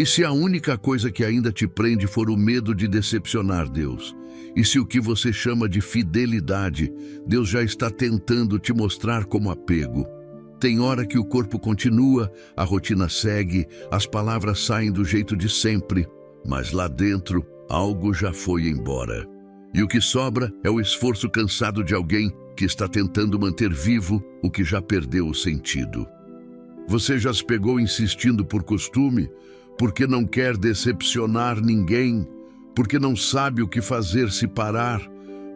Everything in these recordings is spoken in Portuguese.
E se a única coisa que ainda te prende for o medo de decepcionar Deus? E se o que você chama de fidelidade, Deus já está tentando te mostrar como apego? Tem hora que o corpo continua, a rotina segue, as palavras saem do jeito de sempre, mas lá dentro algo já foi embora. E o que sobra é o esforço cansado de alguém que está tentando manter vivo o que já perdeu o sentido. Você já se pegou insistindo por costume, porque não quer decepcionar ninguém, porque não sabe o que fazer se parar,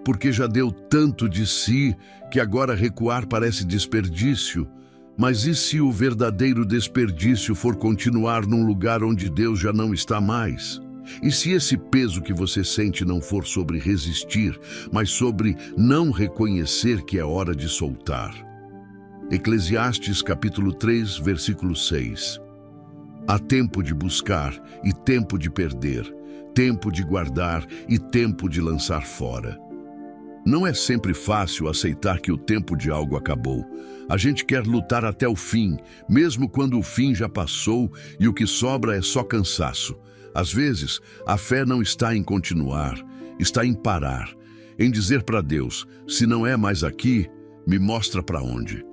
porque já deu tanto de si que agora recuar parece desperdício. Mas e se o verdadeiro desperdício for continuar num lugar onde Deus já não está mais? E se esse peso que você sente não for sobre resistir, mas sobre não reconhecer que é hora de soltar? Eclesiastes capítulo 3, versículo 6. Há tempo de buscar e tempo de perder, tempo de guardar e tempo de lançar fora. Não é sempre fácil aceitar que o tempo de algo acabou. A gente quer lutar até o fim, mesmo quando o fim já passou e o que sobra é só cansaço. Às vezes, a fé não está em continuar, está em parar, em dizer para Deus, se não é mais aqui, me mostra para onde.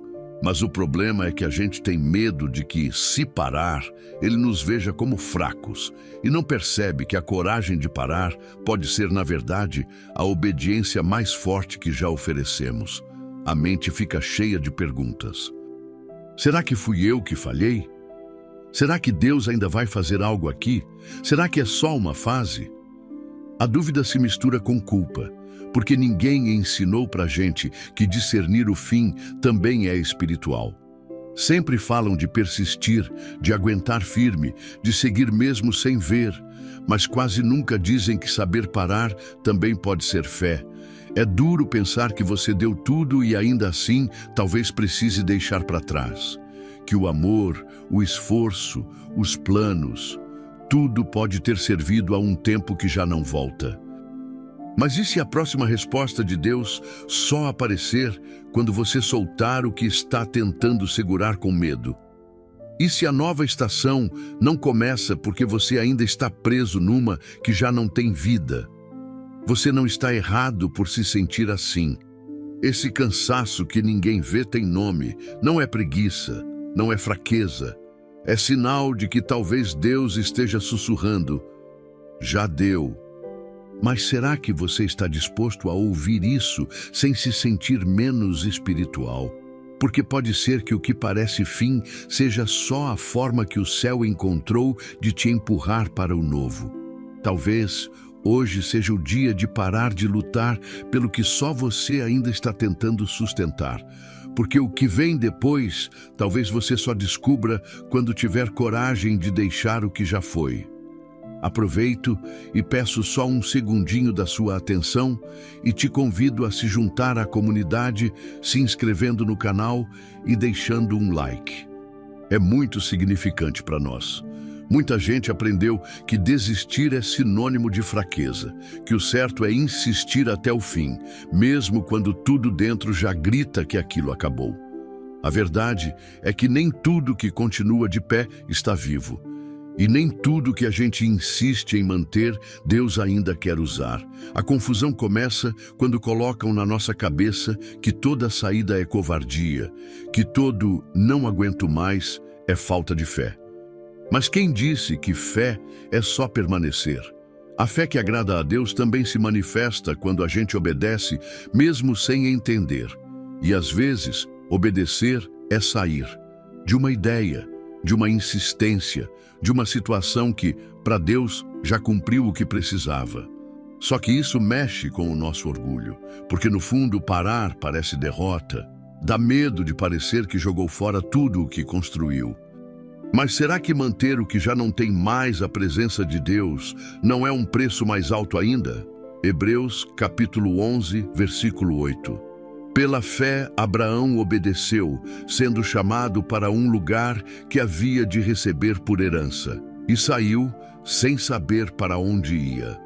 Mas o problema é que a gente tem medo de que, se parar, Ele nos veja como fracos e não percebe que a coragem de parar pode ser, na verdade, a obediência mais forte que já oferecemos. A mente fica cheia de perguntas. Será que fui eu que falhei? Será que Deus ainda vai fazer algo aqui? Será que é só uma fase? A dúvida se mistura com culpa, porque ninguém ensinou pra gente que discernir o fim também é espiritual. Sempre falam de persistir, de aguentar firme, de seguir mesmo sem ver, mas quase nunca dizem que saber parar também pode ser fé. É duro pensar que você deu tudo e ainda assim talvez precise deixar para trás. Que o amor, o esforço, os planos, tudo pode ter servido a um tempo que já não volta. Mas e se a próxima resposta de Deus só aparecer quando você soltar o que está tentando segurar com medo? E se a nova estação não começa porque você ainda está preso numa que já não tem vida? Você não está errado por se sentir assim. Esse cansaço que ninguém vê tem nome, não é preguiça, não é fraqueza. É sinal de que talvez Deus esteja sussurrando. Já deu. Mas será que você está disposto a ouvir isso sem se sentir menos espiritual? Porque pode ser que o que parece fim seja só a forma que o céu encontrou de te empurrar para o novo. Talvez hoje seja o dia de parar de lutar pelo que só você ainda está tentando sustentar. Porque o que vem depois, talvez você só descubra quando tiver coragem de deixar o que já foi. Aproveito e peço só um segundinho da sua atenção e te convido a se juntar à comunidade, se inscrevendo no canal e deixando um like. É muito significante para nós. Muita gente aprendeu que desistir é sinônimo de fraqueza, que o certo é insistir até o fim, mesmo quando tudo dentro já grita que aquilo acabou. A verdade é que nem tudo que continua de pé está vivo. E nem tudo que a gente insiste em manter, Deus ainda quer usar. A confusão começa quando colocam na nossa cabeça que toda saída é covardia, que todo não aguento mais é falta de fé. Mas quem disse que fé é só permanecer? A fé que agrada a Deus também se manifesta quando a gente obedece, mesmo sem entender. E às vezes, obedecer é sair de uma ideia, de uma insistência, de uma situação que, para Deus, já cumpriu o que precisava. Só que isso mexe com o nosso orgulho, porque no fundo parar parece derrota, dá medo de parecer que jogou fora tudo o que construiu. Mas será que manter o que já não tem mais a presença de Deus não é um preço mais alto ainda? Hebreus capítulo 11, versículo 8. Pela fé, Abraão obedeceu, sendo chamado para um lugar que havia de receber por herança, e saiu sem saber para onde ia.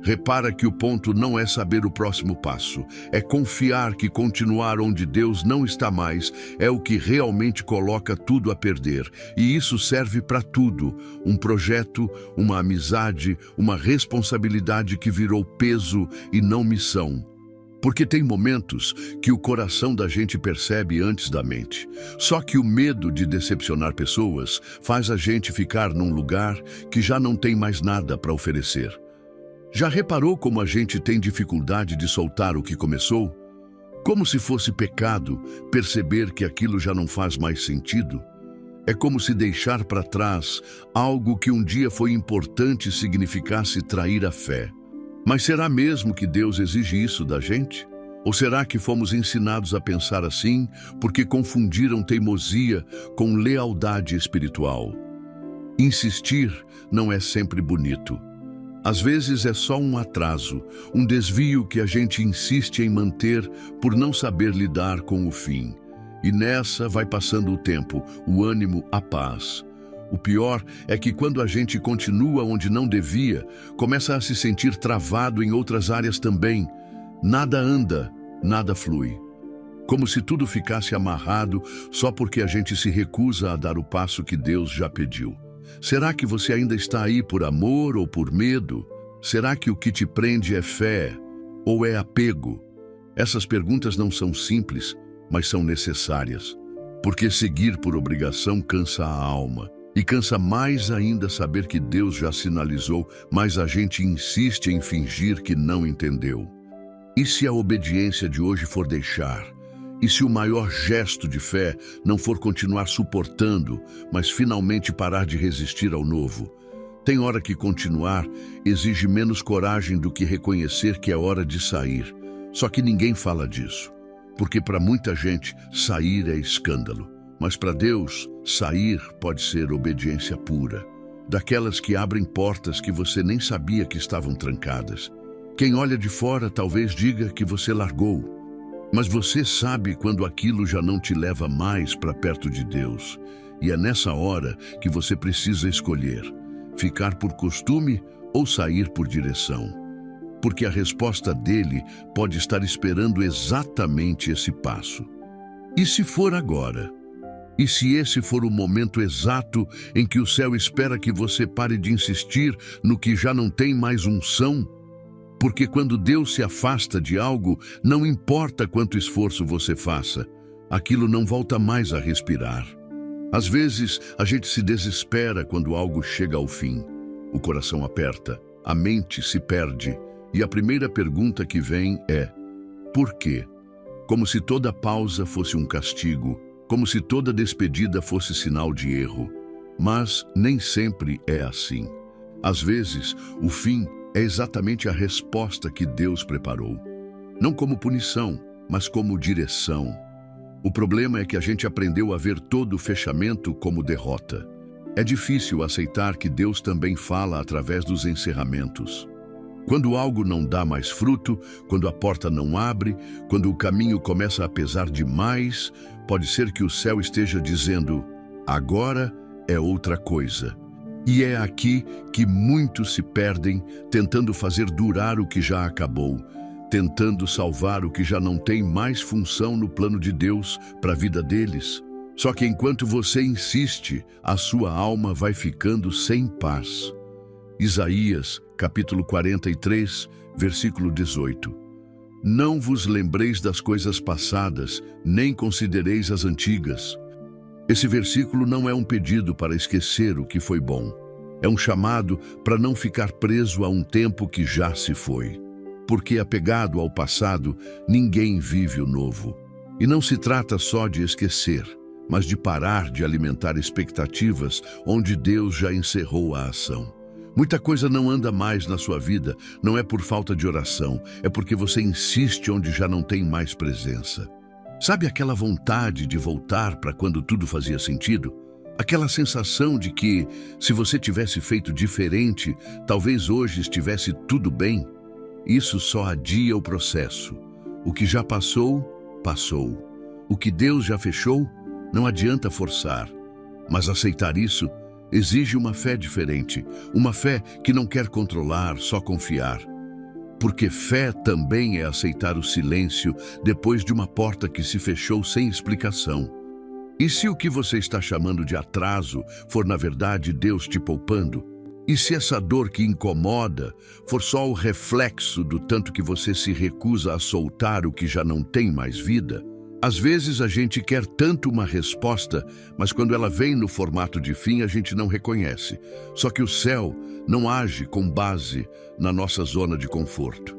Repara que o ponto não é saber o próximo passo, é confiar que continuar onde Deus não está mais é o que realmente coloca tudo a perder. E isso serve para tudo: um projeto, uma amizade, uma responsabilidade que virou peso e não missão. Porque tem momentos que o coração da gente percebe antes da mente. Só que o medo de decepcionar pessoas faz a gente ficar num lugar que já não tem mais nada para oferecer. Já reparou como a gente tem dificuldade de soltar o que começou? Como se fosse pecado perceber que aquilo já não faz mais sentido? É como se deixar para trás algo que um dia foi importante significasse trair a fé. Mas será mesmo que Deus exige isso da gente? Ou será que fomos ensinados a pensar assim porque confundiram teimosia com lealdade espiritual? Insistir não é sempre bonito. Às vezes é só um atraso, um desvio que a gente insiste em manter por não saber lidar com o fim. E nessa vai passando o tempo, o ânimo, a paz. O pior é que quando a gente continua onde não devia, começa a se sentir travado em outras áreas também. Nada anda, nada flui. Como se tudo ficasse amarrado só porque a gente se recusa a dar o passo que Deus já pediu. Será que você ainda está aí por amor ou por medo? Será que o que te prende é fé ou é apego? Essas perguntas não são simples, mas são necessárias. Porque seguir por obrigação cansa a alma. E cansa mais ainda saber que Deus já sinalizou, mas a gente insiste em fingir que não entendeu. E se a obediência de hoje for deixar? E se o maior gesto de fé não for continuar suportando, mas finalmente parar de resistir ao novo? Tem hora que continuar exige menos coragem do que reconhecer que é hora de sair. Só que ninguém fala disso. Porque para muita gente, sair é escândalo. Mas para Deus, sair pode ser obediência pura. Daquelas que abrem portas que você nem sabia que estavam trancadas. Quem olha de fora talvez diga que você largou. Mas você sabe quando aquilo já não te leva mais para perto de Deus. E é nessa hora que você precisa escolher: ficar por costume ou sair por direção. Porque a resposta dele pode estar esperando exatamente esse passo. E se for agora? E se esse for o momento exato em que o céu espera que você pare de insistir no que já não tem mais unção? Porque quando Deus se afasta de algo, não importa quanto esforço você faça, aquilo não volta mais a respirar. Às vezes, a gente se desespera quando algo chega ao fim. O coração aperta, a mente se perde, e a primeira pergunta que vem é: por quê? Como se toda pausa fosse um castigo, como se toda despedida fosse sinal de erro. Mas nem sempre é assim. Às vezes, o fim é exatamente a resposta que Deus preparou. Não como punição, mas como direção. O problema é que a gente aprendeu a ver todo o fechamento como derrota. É difícil aceitar que Deus também fala através dos encerramentos. Quando algo não dá mais fruto, quando a porta não abre, quando o caminho começa a pesar demais, pode ser que o céu esteja dizendo: agora é outra coisa. E é aqui que muitos se perdem, tentando fazer durar o que já acabou, tentando salvar o que já não tem mais função no plano de Deus para a vida deles. Só que enquanto você insiste, a sua alma vai ficando sem paz. Isaías, capítulo 43, versículo 18. Não vos lembreis das coisas passadas, nem considereis as antigas. Esse versículo não é um pedido para esquecer o que foi bom. É um chamado para não ficar preso a um tempo que já se foi. Porque apegado ao passado, ninguém vive o novo. E não se trata só de esquecer, mas de parar de alimentar expectativas onde Deus já encerrou a ação. Muita coisa não anda mais na sua vida, não é por falta de oração, é porque você insiste onde já não tem mais presença. Sabe aquela vontade de voltar para quando tudo fazia sentido? Aquela sensação de que, se você tivesse feito diferente, talvez hoje estivesse tudo bem? Isso só adia o processo. O que já passou, passou. O que Deus já fechou, não adianta forçar. Mas aceitar isso exige uma fé diferente, uma fé que não quer controlar, só confiar. Porque fé também é aceitar o silêncio depois de uma porta que se fechou sem explicação. E se o que você está chamando de atraso for, na verdade, Deus te poupando? E se essa dor que incomoda for só o reflexo do tanto que você se recusa a soltar o que já não tem mais vida? Às vezes a gente quer tanto uma resposta, mas quando ela vem no formato de fim, a gente não reconhece. Só que o céu não age com base na nossa zona de conforto.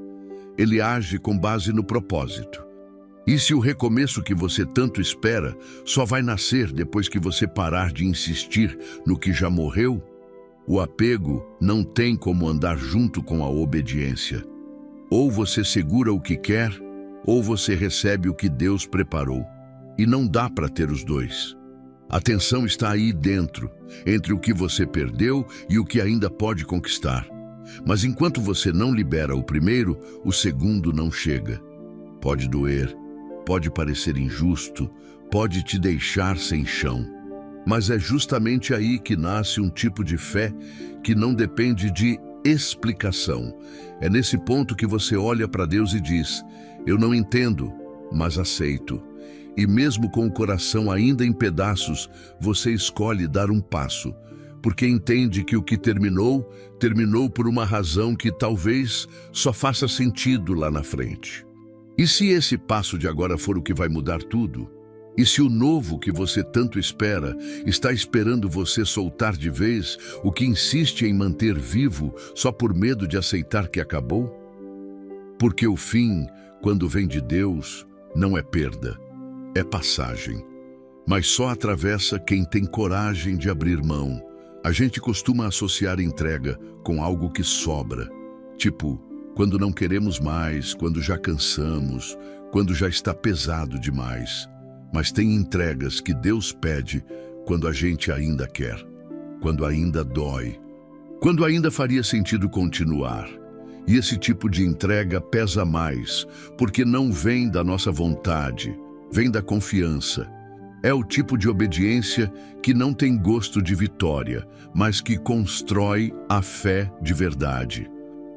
Ele age com base no propósito. E se o recomeço que você tanto espera só vai nascer depois que você parar de insistir no que já morreu? O apego não tem como andar junto com a obediência. Ou você segura o que quer, ou você recebe o que Deus preparou. E não dá para ter os dois. A tensão está aí dentro, entre o que você perdeu e o que ainda pode conquistar. Mas enquanto você não libera o primeiro, o segundo não chega. Pode doer, pode parecer injusto, pode te deixar sem chão. Mas é justamente aí que nasce um tipo de fé que não depende de explicação. É nesse ponto que você olha para Deus e diz: eu não entendo, mas aceito. E mesmo com o coração ainda em pedaços, você escolhe dar um passo, porque entende que o que terminou, terminou por uma razão que talvez só faça sentido lá na frente. E se esse passo de agora for o que vai mudar tudo? E se o novo que você tanto espera está esperando você soltar de vez o que insiste em manter vivo só por medo de aceitar que acabou? Porque o fim, quando vem de Deus, não é perda, é passagem. Mas só atravessa quem tem coragem de abrir mão. A gente costuma associar entrega com algo que sobra. Tipo, quando não queremos mais, quando já cansamos, quando já está pesado demais. Mas tem entregas que Deus pede quando a gente ainda quer, quando ainda dói, quando ainda faria sentido continuar. E esse tipo de entrega pesa mais, porque não vem da nossa vontade, vem da confiança. É o tipo de obediência que não tem gosto de vitória, mas que constrói a fé de verdade.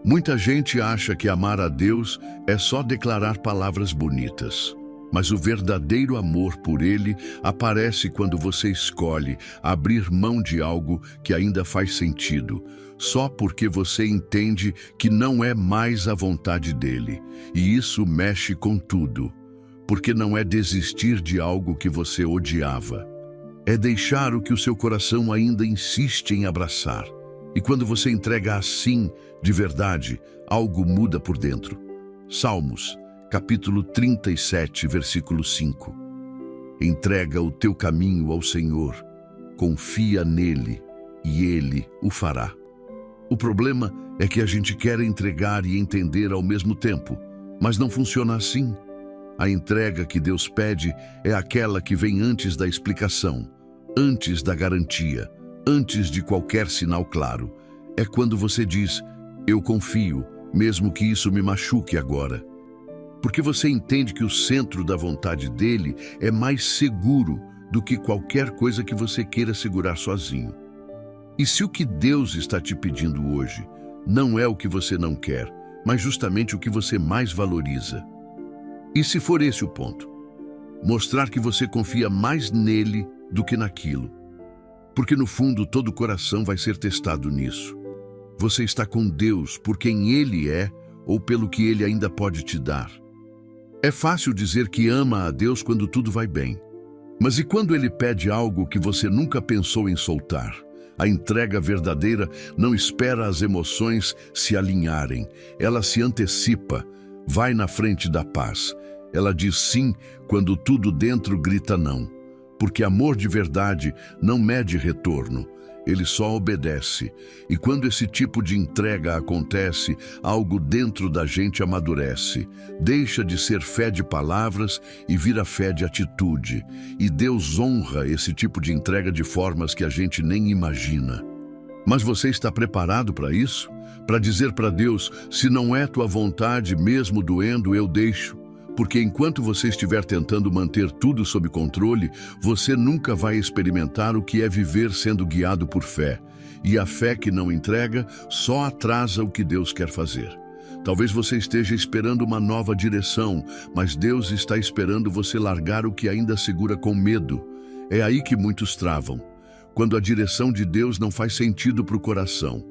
Muita gente acha que amar a Deus é só declarar palavras bonitas. Mas o verdadeiro amor por Ele aparece quando você escolhe abrir mão de algo que ainda faz sentido, só porque você entende que não é mais a vontade dEle. E isso mexe com tudo, porque não é desistir de algo que você odiava. É deixar o que o seu coração ainda insiste em abraçar. E quando você entrega assim, de verdade, algo muda por dentro. Salmos capítulo 37, versículo 5. Entrega o teu caminho ao Senhor, confia nele e Ele o fará. O problema é que a gente quer entregar e entender ao mesmo tempo, mas não funciona assim. A entrega que Deus pede é aquela que vem antes da explicação, antes da garantia, antes de qualquer sinal claro. É quando você diz: eu confio, mesmo que isso me machuque agora. Porque você entende que o centro da vontade dele é mais seguro do que qualquer coisa que você queira segurar sozinho. E se o que Deus está te pedindo hoje não é o que você não quer, mas justamente o que você mais valoriza? E se for esse o ponto? Mostrar que você confia mais nele do que naquilo. Porque no fundo todo o coração vai ser testado nisso. Você está com Deus por quem Ele é ou pelo que Ele ainda pode te dar. É fácil dizer que ama a Deus quando tudo vai bem. Mas e quando Ele pede algo que você nunca pensou em soltar? A entrega verdadeira não espera as emoções se alinharem. Ela se antecipa, vai na frente da paz. Ela diz sim quando tudo dentro grita não. Porque amor de verdade não mede retorno. Ele só obedece. E quando esse tipo de entrega acontece, algo dentro da gente amadurece. Deixa de ser fé de palavras e vira fé de atitude. E Deus honra esse tipo de entrega de formas que a gente nem imagina. Mas você está preparado para isso? Para dizer para Deus: se não é tua vontade, mesmo doendo, eu deixo? Porque enquanto você estiver tentando manter tudo sob controle, você nunca vai experimentar o que é viver sendo guiado por fé. E a fé que não entrega só atrasa o que Deus quer fazer. Talvez você esteja esperando uma nova direção, mas Deus está esperando você largar o que ainda segura com medo. É aí que muitos travam. Quando a direção de Deus não faz sentido para o coração.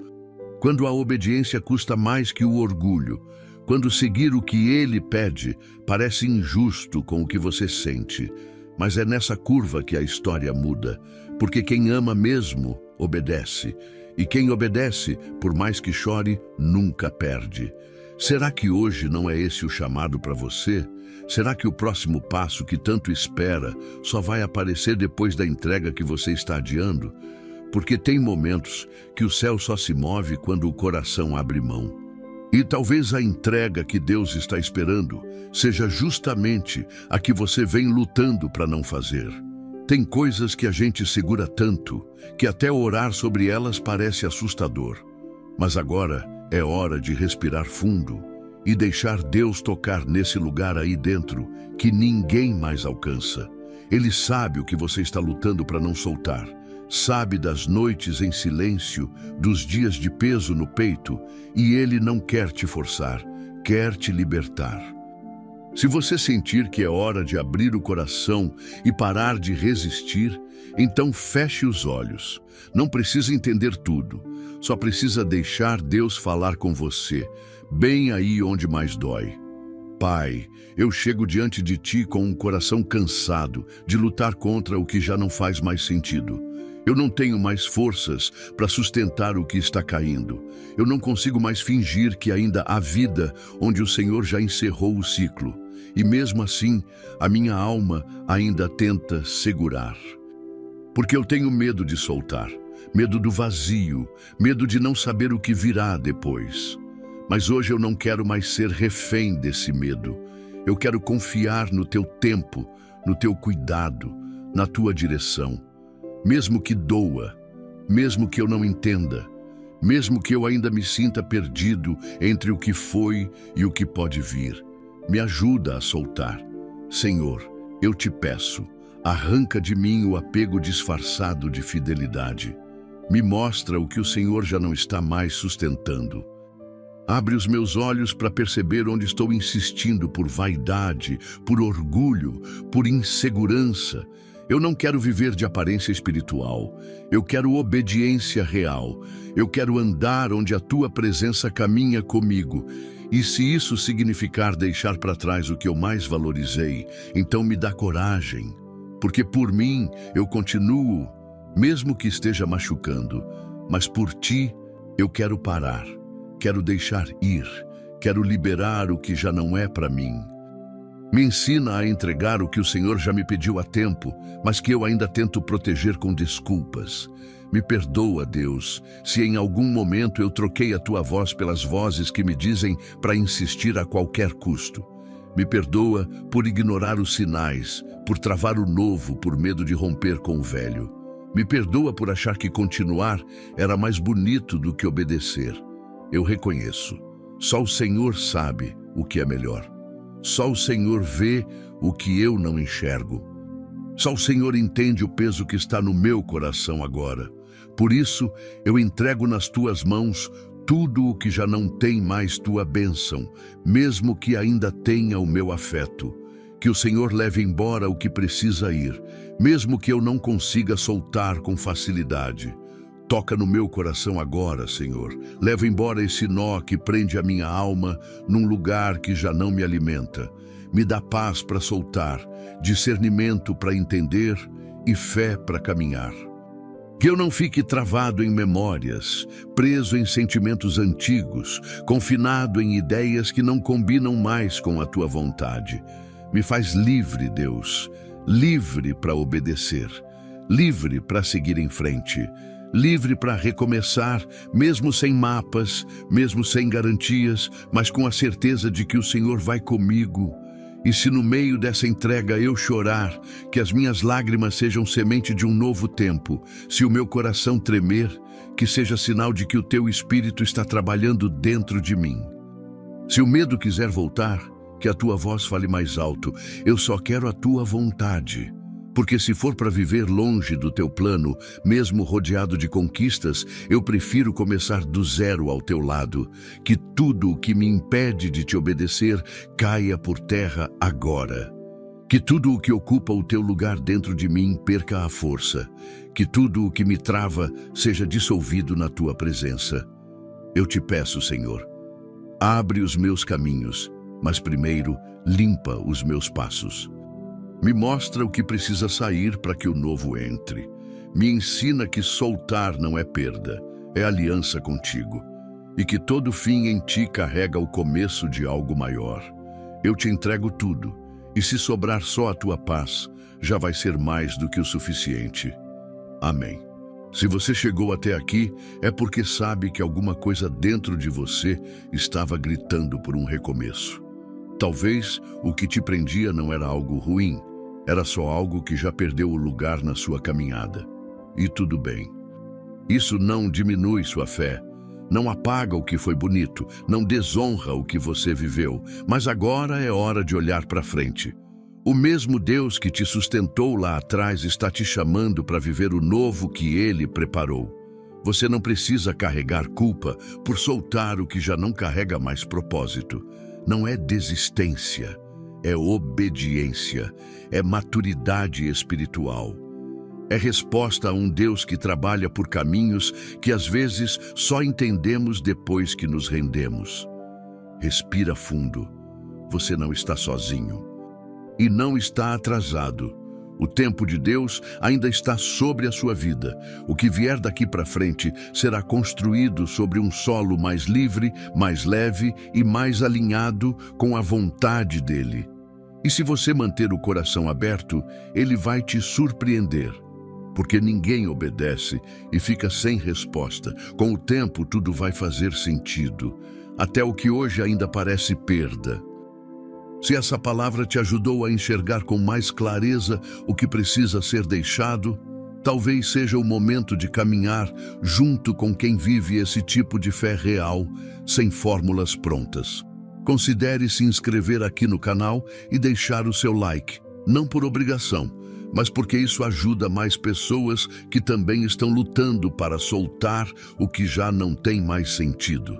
Quando a obediência custa mais que o orgulho. Quando seguir o que Ele pede parece injusto com o que você sente. Mas é nessa curva que a história muda. Porque quem ama mesmo, obedece. E quem obedece, por mais que chore, nunca perde. Será que hoje não é esse o chamado para você? Será que o próximo passo que tanto espera só vai aparecer depois da entrega que você está adiando? Porque tem momentos que o céu só se move quando o coração abre mão. E talvez a entrega que Deus está esperando seja justamente a que você vem lutando para não fazer. Tem coisas que a gente segura tanto que até orar sobre elas parece assustador. Mas agora é hora de respirar fundo e deixar Deus tocar nesse lugar aí dentro que ninguém mais alcança. Ele sabe o que você está lutando para não soltar. Sabe das noites em silêncio, dos dias de peso no peito, e Ele não quer te forçar, quer te libertar. Se você sentir que é hora de abrir o coração e parar de resistir, então feche os olhos. Não precisa entender tudo, só precisa deixar Deus falar com você, bem aí onde mais dói. Pai, eu chego diante de Ti com um coração cansado de lutar contra o que já não faz mais sentido. Eu não tenho mais forças para sustentar o que está caindo. Eu não consigo mais fingir que ainda há vida onde o Senhor já encerrou o ciclo. E mesmo assim, a minha alma ainda tenta segurar. Porque eu tenho medo de soltar, medo do vazio, medo de não saber o que virá depois. Mas hoje eu não quero mais ser refém desse medo. Eu quero confiar no Teu tempo, no Teu cuidado, na Tua direção. Mesmo que doa, mesmo que eu não entenda, mesmo que eu ainda me sinta perdido entre o que foi e o que pode vir, me ajuda a soltar. Senhor, eu te peço, arranca de mim o apego disfarçado de fidelidade. Me mostra o que o Senhor já não está mais sustentando. Abre os meus olhos para perceber onde estou insistindo por vaidade, por orgulho, por insegurança. Eu não quero viver de aparência espiritual. Eu quero obediência real. Eu quero andar onde a Tua presença caminha comigo. E se isso significar deixar para trás o que eu mais valorizei, então me dá coragem. Porque por mim eu continuo, mesmo que esteja machucando. Mas por Ti eu quero parar. Quero deixar ir. Quero liberar o que já não é para mim. Me ensina a entregar o que o Senhor já me pediu há tempo, mas que eu ainda tento proteger com desculpas. Me perdoa, Deus, se em algum momento eu troquei a Tua voz pelas vozes que me dizem para insistir a qualquer custo. Me perdoa por ignorar os sinais, por travar o novo por medo de romper com o velho. Me perdoa por achar que continuar era mais bonito do que obedecer. Eu reconheço. Só o Senhor sabe o que é melhor. Só o Senhor vê o que eu não enxergo. Só o Senhor entende o peso que está no meu coração agora. Por isso, eu entrego nas Tuas mãos tudo o que já não tem mais Tua bênção, mesmo que ainda tenha o meu afeto. Que o Senhor leve embora o que precisa ir, mesmo que eu não consiga soltar com facilidade. Toca no meu coração agora, Senhor. Leva embora esse nó que prende a minha alma num lugar que já não me alimenta. Me dá paz para soltar, discernimento para entender e fé para caminhar. Que eu não fique travado em memórias, preso em sentimentos antigos, confinado em ideias que não combinam mais com a Tua vontade. Me faz livre, Deus, livre para obedecer, livre para seguir em frente. Livre para recomeçar, mesmo sem mapas, mesmo sem garantias, mas com a certeza de que o Senhor vai comigo. E se no meio dessa entrega eu chorar, que as minhas lágrimas sejam semente de um novo tempo. Se o meu coração tremer, que seja sinal de que o Teu Espírito está trabalhando dentro de mim. Se o medo quiser voltar, que a Tua voz fale mais alto. Eu só quero a Tua vontade. Porque se for para viver longe do teu plano, mesmo rodeado de conquistas, eu prefiro começar do zero ao teu lado. Que tudo o que me impede de te obedecer caia por terra agora. Que tudo o que ocupa o teu lugar dentro de mim perca a força. Que tudo o que me trava seja dissolvido na tua presença. Eu te peço, Senhor, abre os meus caminhos, mas primeiro limpa os meus passos. Me mostra o que precisa sair para que o novo entre. Me ensina que soltar não é perda, é aliança contigo. E que todo fim em ti carrega o começo de algo maior. Eu te entrego tudo, e se sobrar só a tua paz, já vai ser mais do que o suficiente. Amém. Se você chegou até aqui, é porque sabe que alguma coisa dentro de você estava gritando por um recomeço. Talvez o que te prendia não era algo ruim, era só algo que já perdeu o lugar na sua caminhada. E tudo bem. Isso não diminui sua fé, não apaga o que foi bonito, não desonra o que você viveu, mas agora é hora de olhar para frente. O mesmo Deus que te sustentou lá atrás está te chamando para viver o novo que Ele preparou. Você não precisa carregar culpa por soltar o que já não carrega mais propósito. Não é desistência, é obediência, é maturidade espiritual. É resposta a um Deus que trabalha por caminhos que às vezes só entendemos depois que nos rendemos. Respira fundo. Você não está sozinho. E não está atrasado. O tempo de Deus ainda está sobre a sua vida. O que vier daqui para frente será construído sobre um solo mais livre, mais leve e mais alinhado com a vontade dele. E se você manter o coração aberto, ele vai te surpreender. Porque ninguém obedece e fica sem resposta. Com o tempo, tudo vai fazer sentido. Até o que hoje ainda parece perda. Se essa palavra te ajudou a enxergar com mais clareza o que precisa ser deixado, talvez seja o momento de caminhar junto com quem vive esse tipo de fé real, sem fórmulas prontas. Considere se inscrever aqui no canal e deixar o seu like, não por obrigação, mas porque isso ajuda mais pessoas que também estão lutando para soltar o que já não tem mais sentido.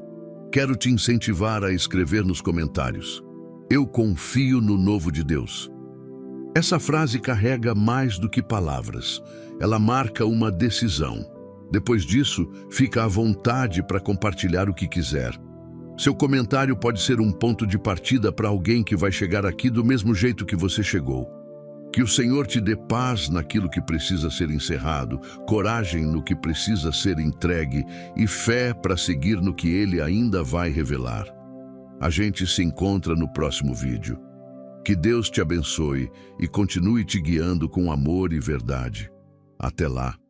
Quero te incentivar a escrever nos comentários: eu confio no novo de Deus. Essa frase carrega mais do que palavras. Ela marca uma decisão. Depois disso, fica à vontade para compartilhar o que quiser. Seu comentário pode ser um ponto de partida para alguém que vai chegar aqui do mesmo jeito que você chegou. Que o Senhor te dê paz naquilo que precisa ser encerrado, coragem no que precisa ser entregue e fé para seguir no que Ele ainda vai revelar. A gente se encontra no próximo vídeo. Que Deus te abençoe e continue te guiando com amor e verdade. Até lá.